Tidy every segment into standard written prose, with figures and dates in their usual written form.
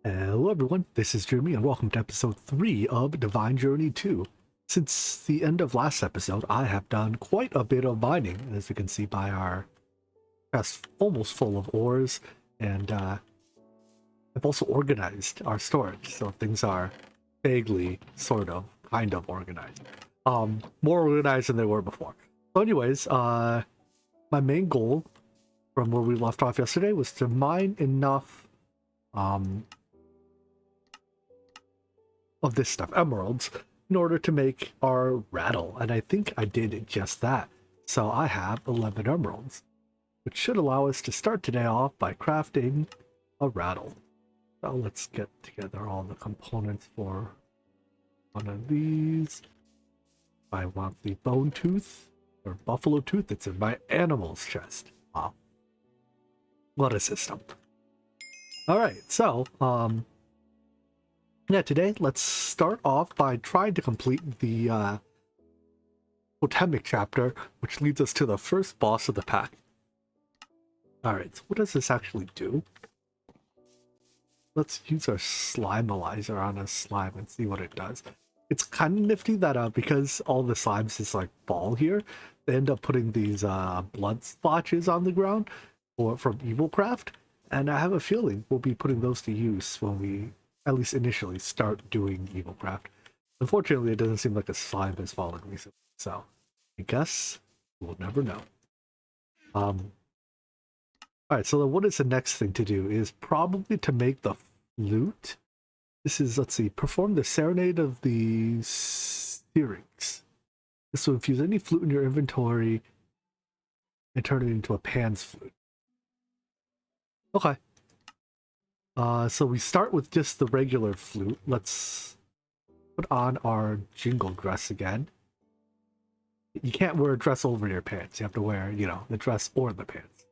Hello everyone, this is Jeremy and welcome to episode 3 of Divine Journey 2. Since the end of last episode, I have done quite a bit of mining, as you can see by our chest almost full of ores, and I've also organized our storage, so things are vaguely, kind of organized. More organized than they were before. So anyways, my main goal from where we left off yesterday was to mine enough of this stuff, emeralds, in order to make our rattle, and I think I did just that. So I have 11 emeralds, which should allow us to start today off by crafting a rattle. So let's get together all the components for one of these. I want the bone tooth or buffalo tooth. It's in my animal's chest. Wow, what a system. All right, so yeah, today let's start off by trying to complete the Totemic chapter, which leads us to the first boss of the pack. Alright, so what does this actually do? Let's use our Slimealizer on a slime and see what it does. It's kind of nifty that because all the slimes just like fall here, they end up putting these blood splotches on the ground from Evilcraft, and I have a feeling we'll be putting those to use when we at least initially start doing Evilcraft. Unfortunately, it doesn't seem like a slime has fallen recently, so I guess we'll never know. Alright, so what is the next thing to do is probably to make the flute. This is, let's see, perform the Serenade of the Syrinx. This will infuse any flute in your inventory and turn it into a Pan's flute. Okay. So we start with just the regular flute. Let's put on our jingle dress again. You can't wear a dress over your pants. You have to wear, the dress or the pants,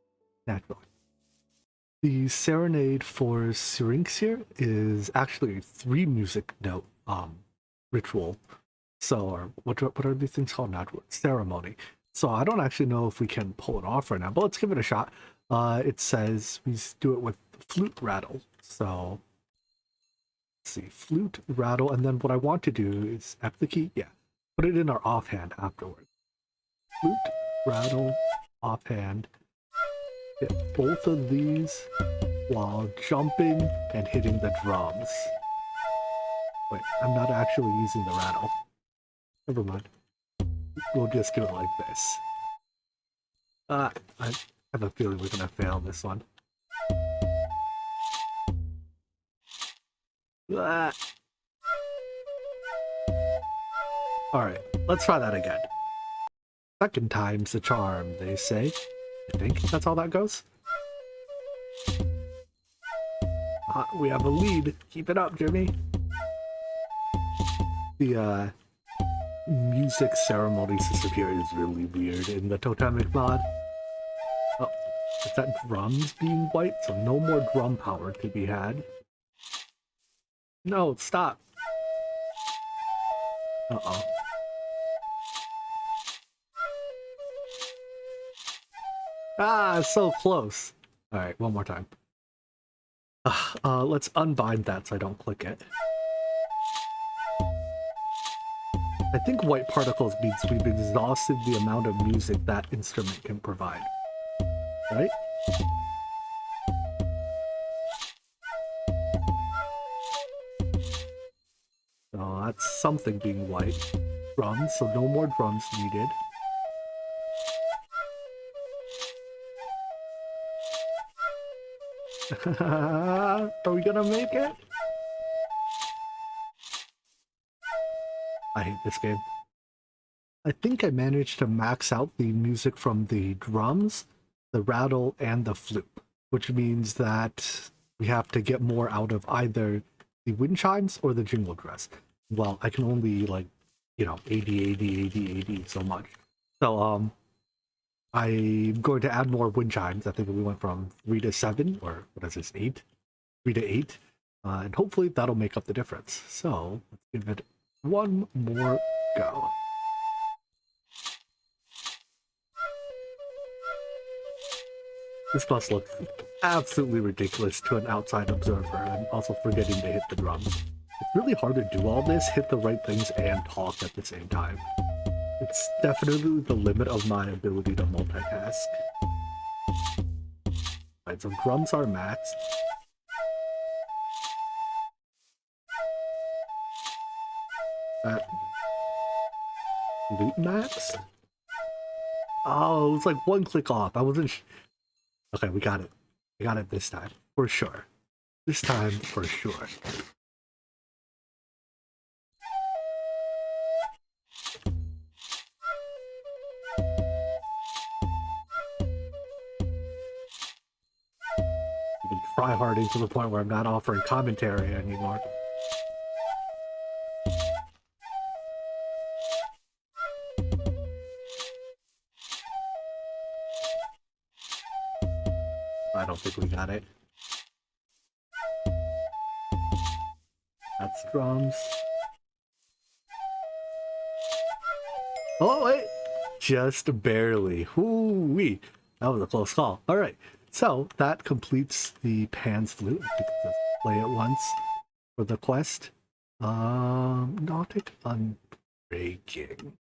naturally. The Serenade for Syrinx here is actually a 3 music note ritual. So, or what are these things called now? Ceremony. So I don't actually know if we can pull it off right now, but let's give it a shot. It says we do it with flute rattle. So let's see, flute, rattle, and then what I want to do is F the key, yeah, put it in our offhand afterwards. Flute, rattle, offhand. Hit both of these while jumping and hitting the drums. Wait, I'm not actually using the rattle. Never mind. We'll just do it like this. I have a feeling we're gonna fail this one. Alright, let's try that again. Second time's the charm, they say. I think that's how that goes. We have a lead. Keep it up, Jimmy. The music ceremony system here is really weird in the Totemic mod. Oh, is that drums being wiped? So no more drum power to be had. No, stop. Uh-oh. Ah, so close. Alright, one more time. Let's unbind that so I don't click it. I think white particles means we've exhausted the amount of music that instrument can provide. Right? So that's something being white. Drums, so no more drums needed. Are we gonna make it? I hate this game. I think I managed to max out the music from the drums, the rattle, and the flute, which means that we have to get more out of either the wind chimes or the jingle dress. Well, I can only 80 so much. So I'm going to add more wind chimes. I think we went from 3 to 7, or what is this, 8? 3 to 8. And hopefully that'll make up the difference. So let's give it one more go. This must look absolutely ridiculous to an outside observer. I'm also forgetting to hit the drums. It's really hard to do all this, hit the right things, and talk at the same time. It's definitely the limit of my ability to multitask. Right, so drums are maxed. Loot maxed? Oh, it was like one click off. I wasn't... Okay, we got it. We got it this time. For sure. This time, for sure. Even try-harding to the point where I'm not offering commentary anymore. I don't think we got it. That's drums. Oh, wait! Just barely. Woo-wee. That was a close call. Alright, so that completes the Pan's Flute. I think just play it once for the quest. Nautic Unbreaking.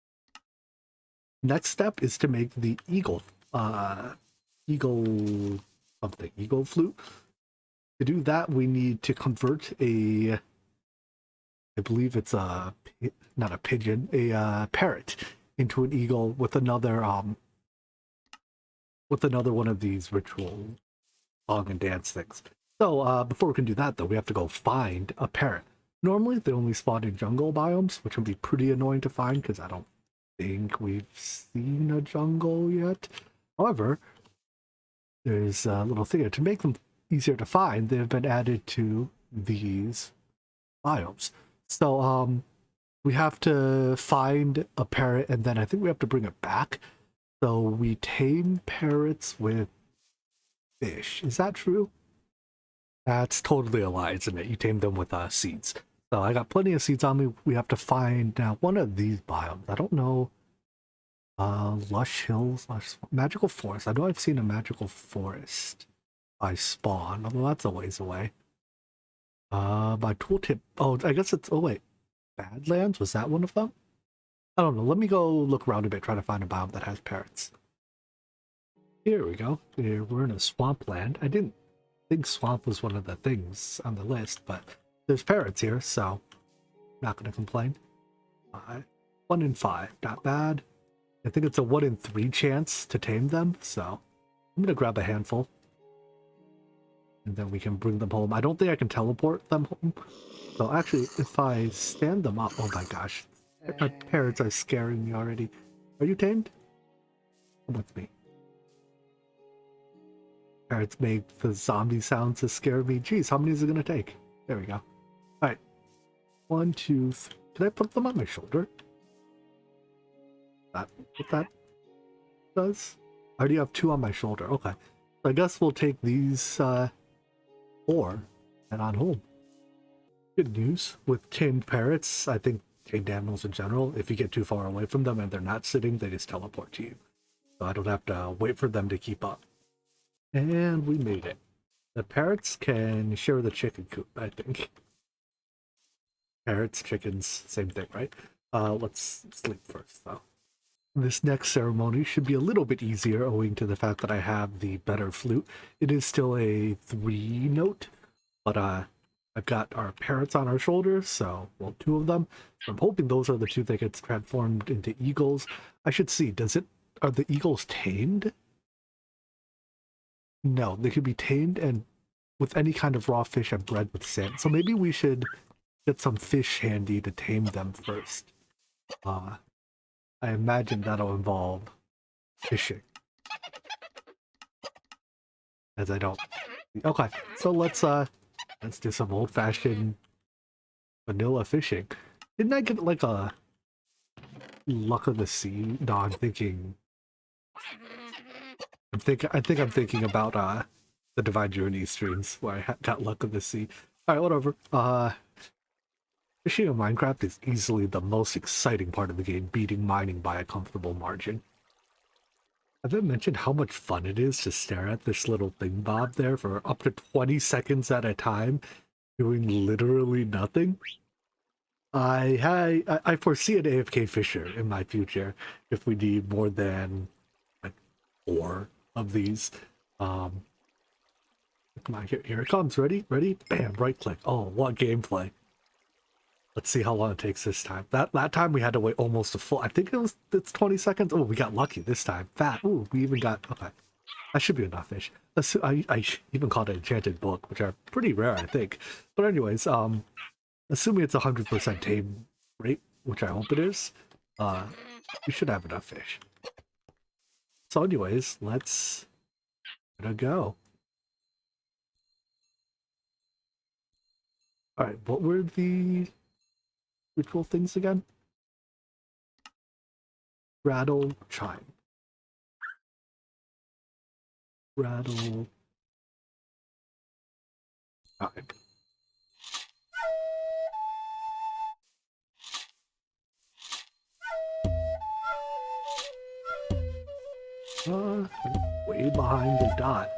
Next step is to make the eagle flute. To do that, we need to convert I believe it's not a pigeon, a parrot into an eagle with another one of these ritual song and dance things. So before we can do that, though, we have to go find a parrot. Normally, they only spawn in jungle biomes, which would be pretty annoying to find because I don't think we've seen a jungle yet. However, there's a little thing here. To make them easier to find, they've been added to these biomes. So we have to find a parrot, and then I think we have to bring it back. So we tame parrots with fish. Is that true? That's totally a lie, isn't it? You tame them with seeds. So I got plenty of seeds on me. We have to find now one of these biomes. I don't know. Lush hills, magical forest. I know I've seen a magical forest by spawn, although that's a ways away. My tooltip. Oh, I guess it's. Oh wait, Badlands, was that one of them? I don't know. Let me go look around a bit, try to find a biome that has parrots. Here we go. We're in a swampland. I didn't think swamp was one of the things on the list, but there's parrots here, so not going to complain. 1 in 5, not bad. I think it's a 1 in 3 chance to tame them, so I'm going to grab a handful. And then we can bring them home. I don't think I can teleport them home. So actually, if I stand them up... Oh my gosh. My parrots are scaring me already. Are you tamed? Come with me. Parrots make the zombie sounds to scare me. Jeez, how many is it going to take? There we go. Alright. 1, 2, 3. Did I put them on my shoulder? What that does? I already have 2 on my shoulder. Okay. So I guess we'll take these 4 and on home. Good news with tamed parrots. I think tamed animals in general, if you get too far away from them and they're not sitting, they just teleport to you. So I don't have to wait for them to keep up. And we made it. The parrots can share the chicken coop, I think. Parrots, chickens, same thing, right? Let's sleep first, though. This next ceremony should be a little bit easier owing to the fact that I have the better flute. It is still a 3-note, but I've got our parrots on our shoulders, so, well, 2 of them. So I'm hoping those are the 2 that gets transformed into eagles. I should see, are the eagles tamed? No, they could be tamed and with any kind of raw fish and bred with sand. So maybe we should get some fish handy to tame them first. I imagine that'll involve fishing. As I don't... Okay, so let's do some old-fashioned vanilla fishing. Didn't I get like a luck of the sea? No, I'm thinking... I think I'm thinking about the Divine Journey streams where I got luck of the sea. Alright, whatever. Fishing in Minecraft is easily the most exciting part of the game, beating mining by a comfortable margin. I've mentioned how much fun it is to stare at this little thing bob there for up to 20 seconds at a time, doing literally nothing. I foresee an AFK Fisher in my future if we need more than like 4 of these. Come on, here it comes. Ready? Bam! Right click. Oh, what gameplay! Let's see how long it takes this time. That time we had to wait almost a full. I think it's 20 seconds. Oh, we got lucky this time. Fat. Ooh, we even got okay. That should be enough fish. I even called it enchanted book, which are pretty rare, I think. But anyways, assuming it's 100% tame rate, which I hope it is, we should have enough fish. So anyways, let's go. All right, what were the ritual things again? Rattle, chime. Rattle, chime. Way behind the dot.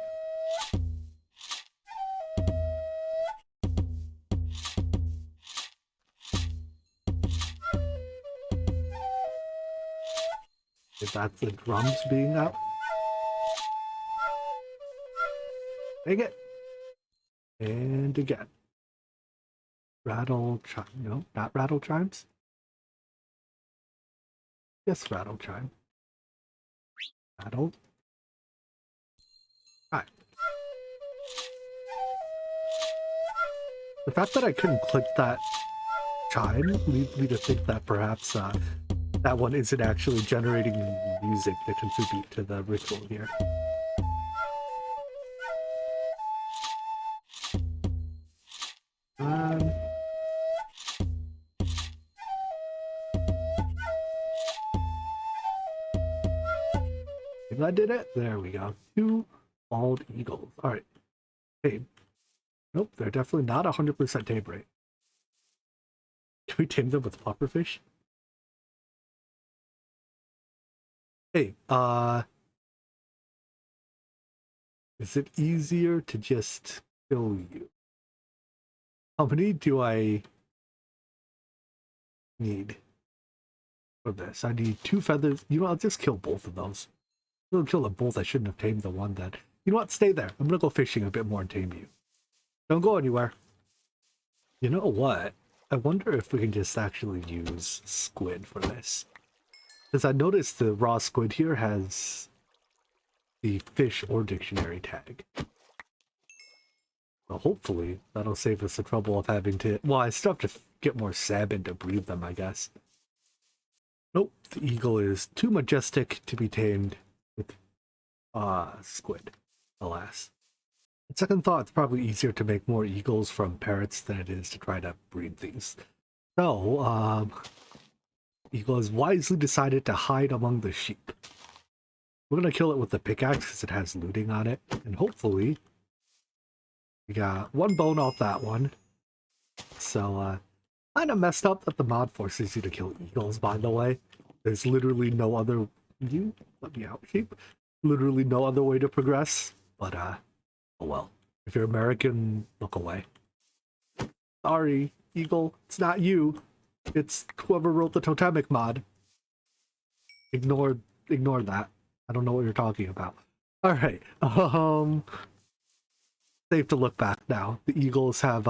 If that's the drums being up. Dang it. And again. Rattle chime. No, not rattle chimes. Yes, rattle chime. Rattle. Alright. The fact that I couldn't click that chime leads me to think that perhaps that one isn't actually generating music to contribute to the ritual here. If I did it, there we go. 2 bald eagles. All right. Tame. Nope, they're definitely not 100% tame rate. Can we tame them with pufferfish? Hey, is it easier to just kill you? How many do I need for this? I need 2 feathers. You know, I'll just kill both of those. I'll kill them both. I shouldn't have tamed the one then. You know what? Stay there. I'm gonna go fishing a bit more and tame you. Don't go anywhere. You know what? I wonder if we can just actually use squid for this. Because I noticed the raw squid here has the fish or dictionary tag. Well, hopefully that'll save us the trouble of having to... Well, I still have to get more salmon to breed them, I guess. Nope, the eagle is too majestic to be tamed with squid, alas. On second thought, it's probably easier to make more eagles from parrots than it is to try to breed these. So, eagle has wisely decided to hide among the sheep. We're gonna kill it with the pickaxe because it has looting on it, and hopefully we got 1 bone off that one. So, kind of messed up that the mod forces you to kill eagles, by the way. There's literally no other... You? Let me out, sheep. Literally no other way to progress, but, oh well. If you're American, look away. Sorry, eagle, it's not you. It's whoever wrote the totemic mod. Ignore that. I don't know what you're talking about. Alright, safe to look back now. The eagles have,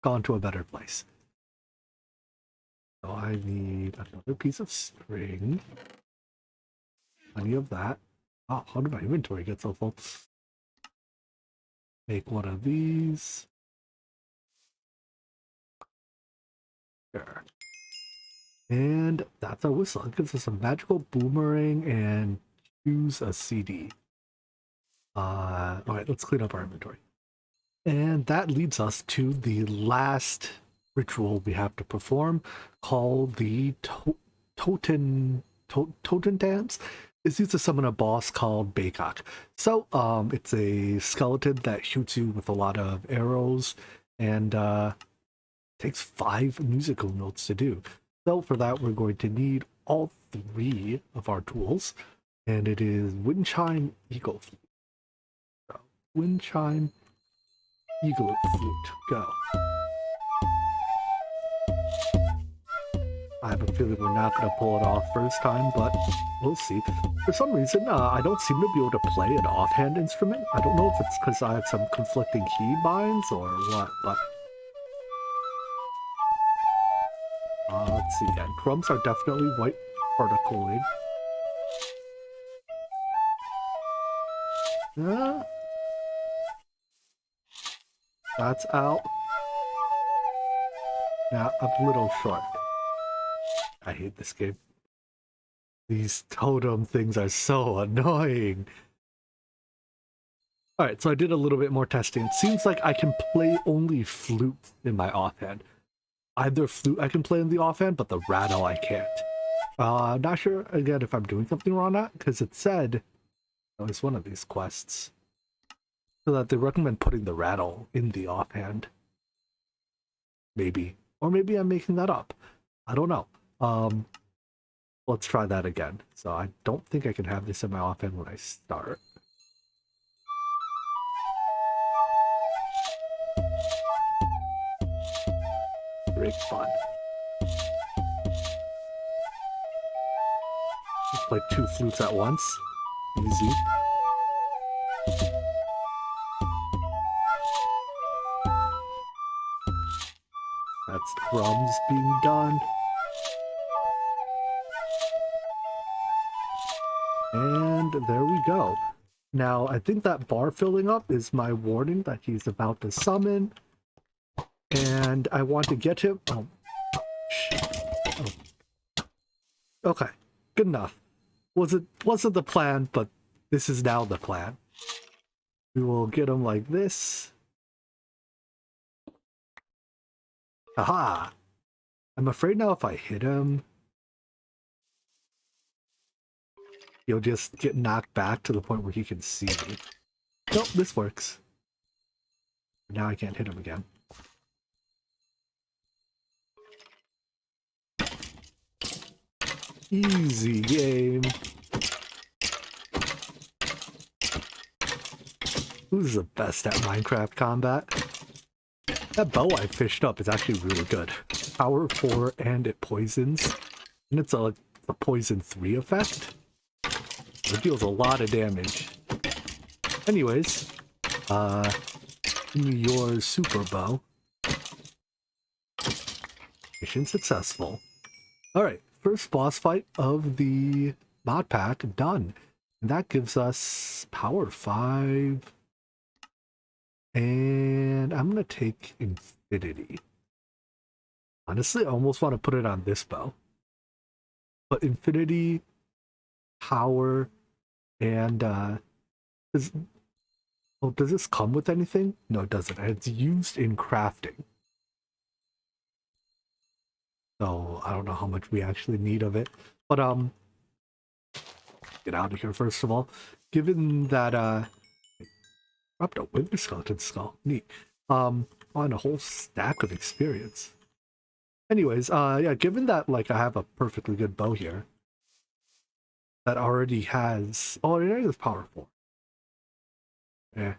gone to a better place. So I need another piece of string. Plenty of that. Oh, how did my inventory get so full? Make one of these. Sure. And that's our whistle. It gives us a magical boomerang and choose a CD. Alright, let's clean up our inventory. And that leads us to the last ritual we have to perform, called the Totem Dance. It's used to summon a boss called Baycock. So, it's a skeleton that shoots you with a lot of arrows, and takes 5 musical notes to do. So for that, we're going to need all 3 of our tools. And it is Wind Chime Eagle Flute. So, Wind Chime Eagle Flute. Go. I have a feeling we're not going to pull it off first time, but we'll see. For some reason, I don't seem to be able to play an offhand instrument. I don't know if it's because I have some conflicting keybinds or what, but... let's see. Yeah, drums are definitely white particling. That's out. Now, I'm a little short. I hate this game. These totem things are so annoying. Alright, so I did a little bit more testing. It seems like I can play only flute in my offhand. Either flute I can play in the offhand, but the rattle I can't. I'm not sure, again, if I'm doing something wrong or not, because it said, oh, it's one of these quests, so that they recommend putting the rattle in the offhand. Maybe. Or maybe I'm making that up. I don't know. Let's try that again. So I don't think I can have this in my offhand when I start. Great fun. Let's play 2 flutes at once. Easy. That's drums being done. And there we go. Now, I think that bar filling up is my warning that he's about to summon. And I want to get him... Oh. Okay, good enough. Wasn't the plan, but this is now the plan. We will get him like this. Aha! I'm afraid now if I hit him, he'll just get knocked back to the point where he can see me. Nope, this works. Now I can't hit him again. Easy game. Who's the best at Minecraft combat? That bow I fished up is actually really good. Power 4 and it poisons. And it's a poison 3 effect. It deals a lot of damage. Anyways, give me your super bow. Mission successful. Alright, first boss fight of the mod pack done. And that gives us power 5. And I'm going to take Infinity. Honestly, I almost want to put it on this bow. But Infinity, power, and does this come with anything? No, it doesn't. It's used in crafting. So I don't know how much we actually need of it. But get out of here first of all. Given that dropped a wither skeleton skull. Neat. On a whole stack of experience. Anyways, yeah, given that like I have a perfectly good bow here that already has, oh, it already has power 4. Yeah.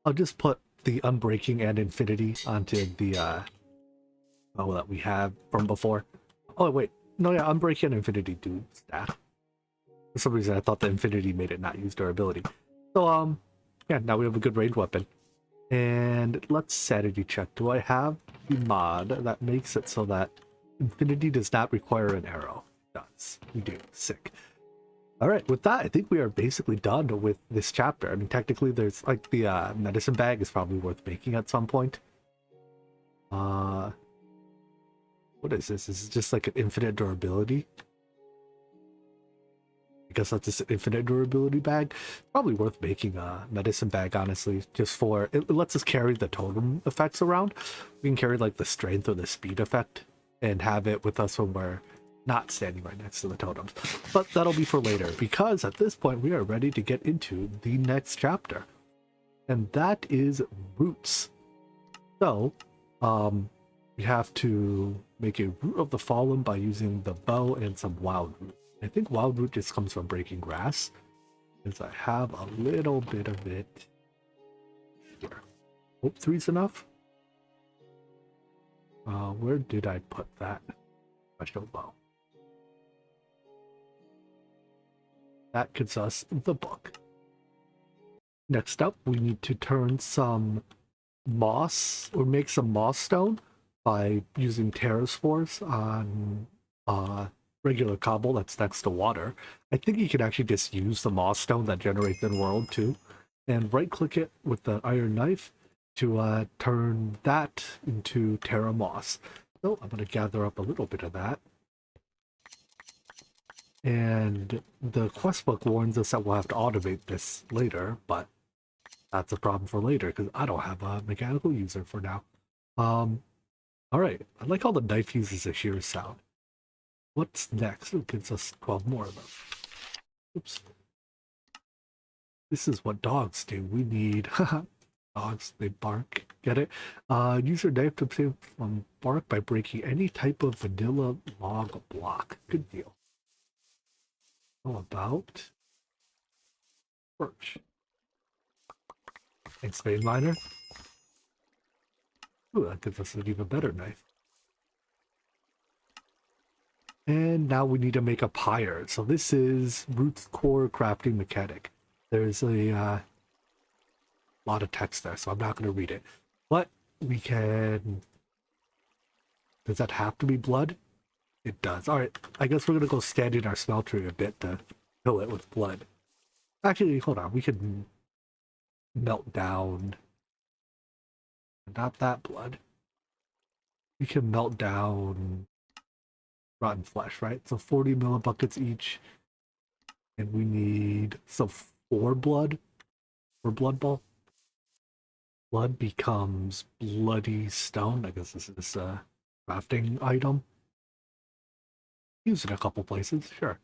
I'll just put the Unbreaking and Infinity onto the bow that we have from before. Oh wait, no, yeah, Unbreaking and Infinity do stack. For some reason I thought the Infinity made it not use durability. So yeah, now we have a good ranged weapon. And let's sanity check. Do I have the mod that makes it so that Infinity does not require an arrow? It does. We do. Sick. Alright, with that, I think we are basically done with this chapter. I mean, technically, there's, like, the medicine bag is probably worth making at some point. What is this? This is just, like, an infinite durability. I guess that's just an infinite durability bag. Probably worth making a medicine bag, honestly, just for it lets us carry the totem effects around. We can carry like the strength or the speed effect and have it with us when we're not standing right next to the totems. But that'll be for later, because at this point we are ready to get into the next chapter, and that is roots. So we have to make a root of the fallen by using the bow and some wild roots. I think wild root just comes from breaking grass, because I have a little bit of it here. Hope 3's enough. Where did I put that? Special bow. That gives us the book. Next up, we need to turn some moss, or make some moss stone by using pterospores on regular cobble that's next to water. I think you can actually just use the moss stone that generates in world too, and right click it with the iron knife to turn that into terra moss. So I'm going to gather up a little bit of that. And the quest book warns us that we'll have to automate this later, but that's a problem for later because I don't have a mechanical user for now. All right, I like how the knife uses a shear sound. What's next? It gives us 12 more of them. Oops. This is what dogs do. We need dogs, they bark. Get it? Use your knife to obtain from bark by breaking any type of vanilla log block. Good deal. How about birch? Thanks, vein liner. Ooh, that gives us an even better knife. And now we need to make a pyre. So this is Root's core crafting mechanic. There's a lot of text there, so I'm not going to read it. But we can... Does that have to be blood? It does. All right, I guess we're going to go stand in our smeltery a bit to fill it with blood. Actually, hold on. We could melt down... Not that blood. We can melt down rotten flesh, right? So 40 millibuckets each. And we need... So 4 blood? For blood ball? Blood becomes bloody stone. I guess this is a crafting item. Use it a couple places, sure.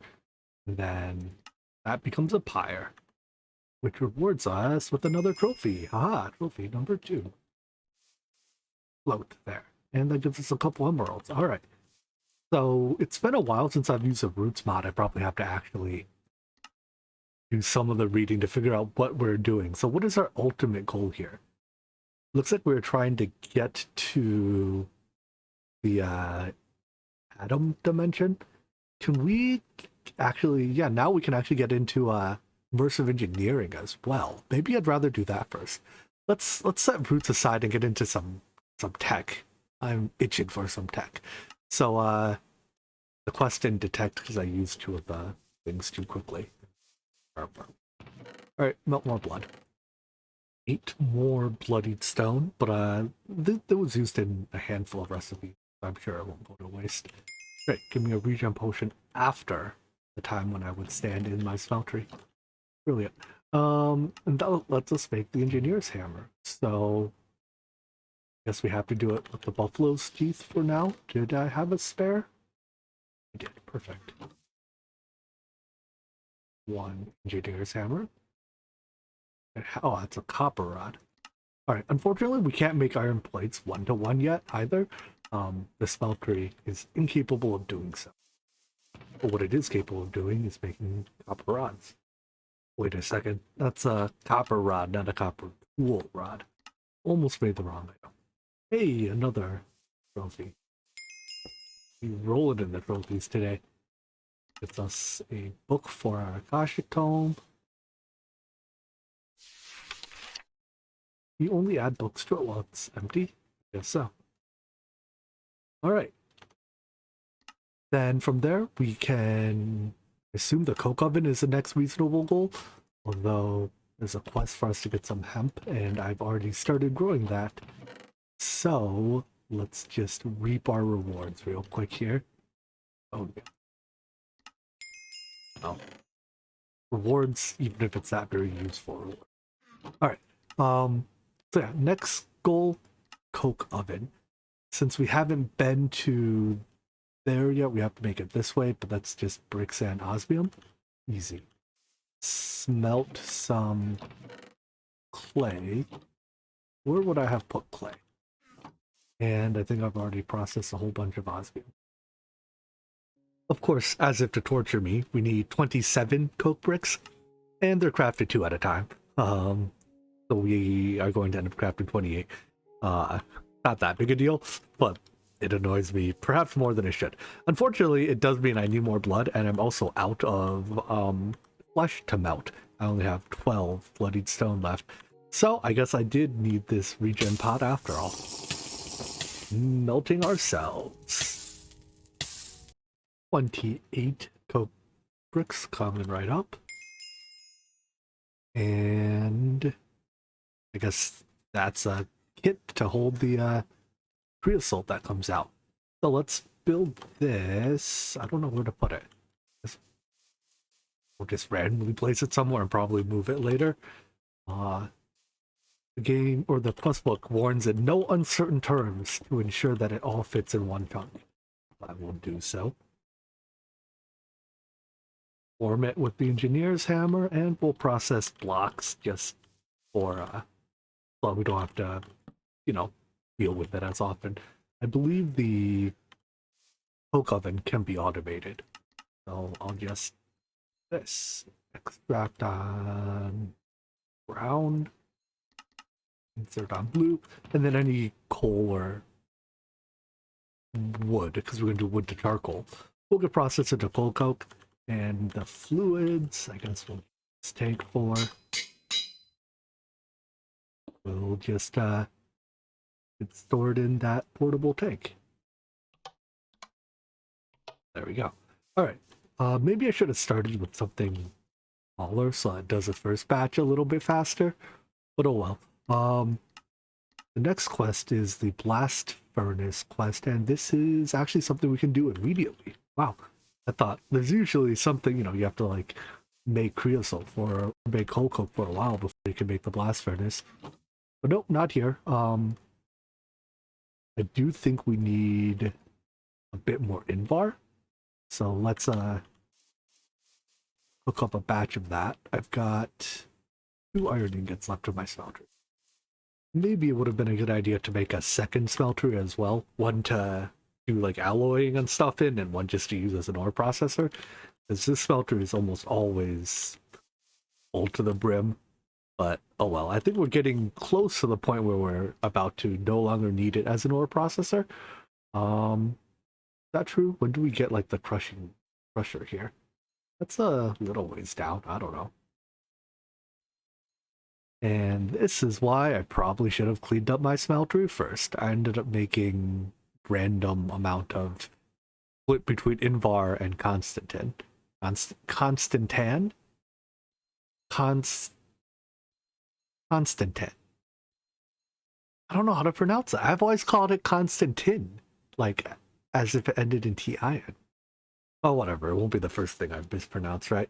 And then that becomes a pyre, which rewards us with another trophy. Haha, trophy number 2. Float there. And that gives us a couple emeralds. All right. So it's been a while since I've used a roots mod. I probably have to actually do some of the reading to figure out what we're doing. So what is our ultimate goal here? Looks like we're trying to get to the atom dimension. Can we actually, yeah, now we can actually get into immersive engineering as well. Maybe I'd rather do that first. Let's set roots aside and get into some tech. I'm itching for some tech. So the quest didn't detect because I used 2 of the things too quickly. All right, melt more blood. 8 more bloodied stone, but that was used in a handful of recipes. I'm sure it won't go to waste. Great, give me a regen potion after the time when I would stand in my smeltery. Brilliant. And that lets us make the engineer's hammer. So I guess we have to do it with the buffalo's teeth for now. Did I have a spare? I did. Perfect. 1 engineer's hammer. Oh, that's a copper rod. All right, unfortunately, we can't make iron plates 1-to-1 yet either. The smeltery is incapable of doing so. But what it is capable of doing is making copper rods. Wait a second, that's a copper rod, not a copper tool rod. Almost made the wrong item. Hey, another trophy. We roll it in the trophies today. Gives us a book for our Akashic Tome. You only add books to it while it's empty? Guess so. Alright. Then from there, we can assume the coke oven is the next reasonable goal. Although there's a quest for us to get some hemp, and I've already started growing that. So let's just reap our rewards real quick here. Oh, yeah. Oh. Rewards, even if it's not very useful. Alright. So yeah, next goal, coke oven. Since we haven't been to there yet, we have to make it this way, but that's just bricks and osmium. Easy. Smelt some clay. Where would I have put clay? And I think I've already processed a whole bunch of osmium. Of course, as if to torture me, we need 27 coke bricks, and they're crafted 2 at a time. So we are going to end up crafting 28. Not that big a deal, but it annoys me perhaps more than it should. Unfortunately, it does mean I need more blood, and I'm also out of flesh to melt. I only have 12 bloodied stone left. So I guess I did need this regen pot after all. Melting ourselves. 28 coke bricks coming right up. And I guess that's a kit to hold the creosote that comes out. So let's build this. I don't know where to put it. We'll just randomly place it somewhere and probably move it later. The game or the quest book warns in no uncertain terms to ensure that it all fits in one chunk. I will do so. Form it with the engineer's hammer, and we'll process blocks just for so we don't have to, deal with it as often. I believe the coke oven can be automated, so I'll just this extract on brown, insert on blue, and then any coal or wood, because we're going to do wood to charcoal, we'll get processed into coal coke. And the fluids, I guess we'll just tank for. We'll just get stored in that portable tank. There we go. All right. Maybe I should have started with something smaller so it does the first batch a little bit faster. But oh well. The next quest is the blast furnace quest, and this is actually something we can do immediately. Wow. I thought there's usually something, you have to like make creosote for or make coal coke for a while before you can make the blast furnace. But nope, not here. I do think we need a bit more invar. So let's hook up a batch of that. I've got 2 iron ingots left in my smelter. Maybe it would have been a good idea to make a second smelter as well. One to do like alloying and stuff in, and one just to use as an ore processor, because this smelter is almost always full to the brim. But oh well, I think we're getting close to the point where we're about to no longer need it as an ore processor. Is that true? When do we get like the crusher here? That's a little ways down. I don't know. And this is why I probably should have cleaned up my smeltery first. I ended up making random amount of split between Invar and Constantin. Constantin? Constantin. I don't know how to pronounce it. I've always called it Constantin, like as if it ended in T-I-N. Oh, whatever. It won't be the first thing I've mispronounced, right?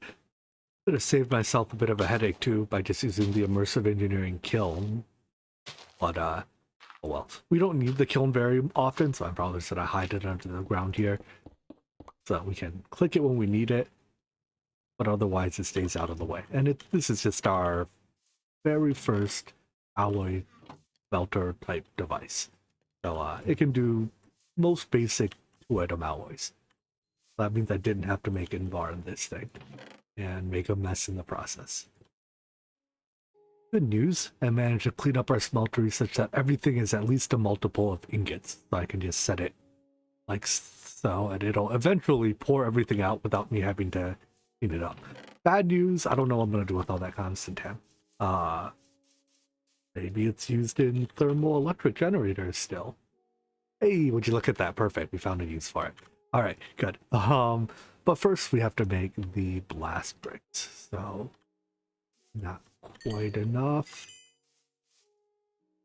Could have saved myself a bit of a headache too by just using the immersive engineering kiln. But oh well. We don't need the kiln very often, so I'm probably just gonna hide it under the ground here. So that we can click it when we need it. But otherwise it stays out of the way. And this is just our very first alloy smelter type device. So it can do most basic 2-item alloys. That means I didn't have to make Invar in this thing and make a mess in the process. Good news, I managed to clean up our smeltery such that everything is at least a multiple of ingots. So I can just set it like so, and it'll eventually pour everything out without me having to clean it up. Bad news, I don't know what I'm going to do with all that Constantin. Maybe it's used in thermoelectric generators still. Hey, would you look at that? Perfect, we found a use for it. All right, good. But first we have to make the blast bricks. So, not quite enough.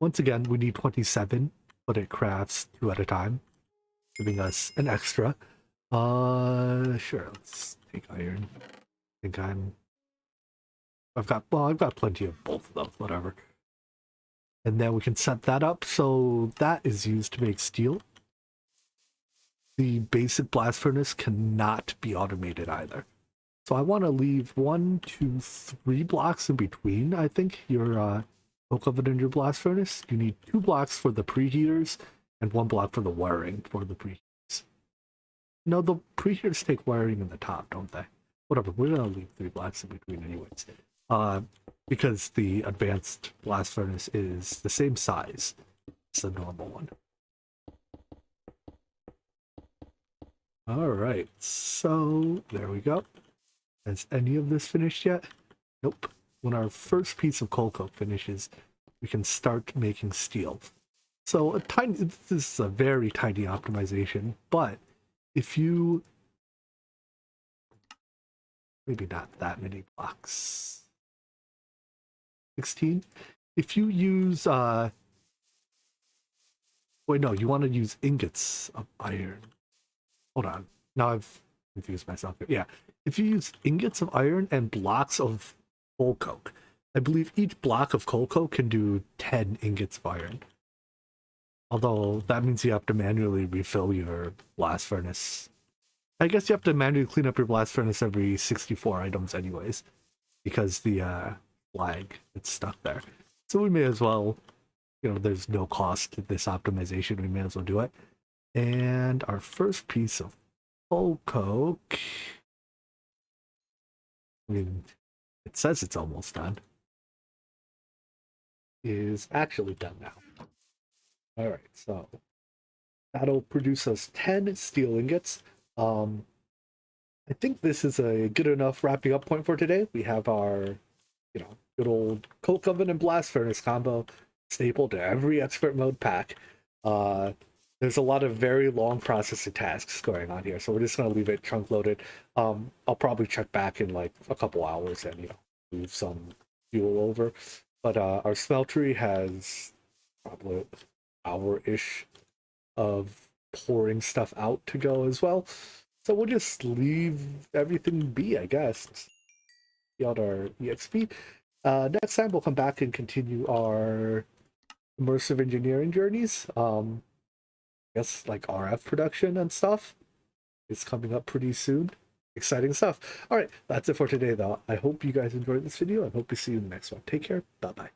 Once again, we need 27, but it crafts 2 at a time, giving us an extra. Sure, let's take iron. I think I've got plenty of both of those, whatever. And then we can set that up, so that is used to make steel. The basic blast furnace cannot be automated either. So I want to leave 1, 2, 3 blocks in between, I think, your coke oven and your blast furnace. You need 2 blocks for the preheaters and 1 block for the wiring for the preheaters. No, the preheaters take wiring in the top, don't they? Whatever, we're gonna leave 3 blocks in between anyways. Because the advanced blast furnace is the same size as the normal one. Alright, so there we go. Has any of this finished yet? Nope. When our first piece of coal coke finishes, we can start making steel. So this is a very tiny optimization, but if you, maybe not that many blocks, 16, if you use wait, no, you want to use ingots of iron. Hold on, now I've confused myself here. Yeah, if you use ingots of iron and blocks of coal coke, I believe each block of coal coke can do 10 ingots of iron. Although that means you have to manually refill your blast furnace. I guess you have to manually clean up your blast furnace every 64 items anyways, because the flag is stuck there. So we may as well, there's no cost to this optimization, we may as well do it. And our first piece of coal coke, I mean, it says it's almost done, is actually done now. Alright, so that'll produce us 10 steel ingots. I think this is a good enough wrapping up point for today. We have our, good old coke oven and blast furnace combo staple to every expert mode pack. There's a lot of very long processing tasks going on here, so we're just going to leave it chunk loaded. I'll probably check back in like a couple hours and, move some fuel over. But our smeltery has probably an hour-ish of pouring stuff out to go as well. So we'll just leave everything be, I guess. Out our EXP. Next time we'll come back and continue our immersive engineering journeys. I guess like RF production and stuff is coming up pretty soon. Exciting stuff. All right, that's it for today though. I hope you guys enjoyed this video. I hope to see you in the next one. Take care. Bye-bye.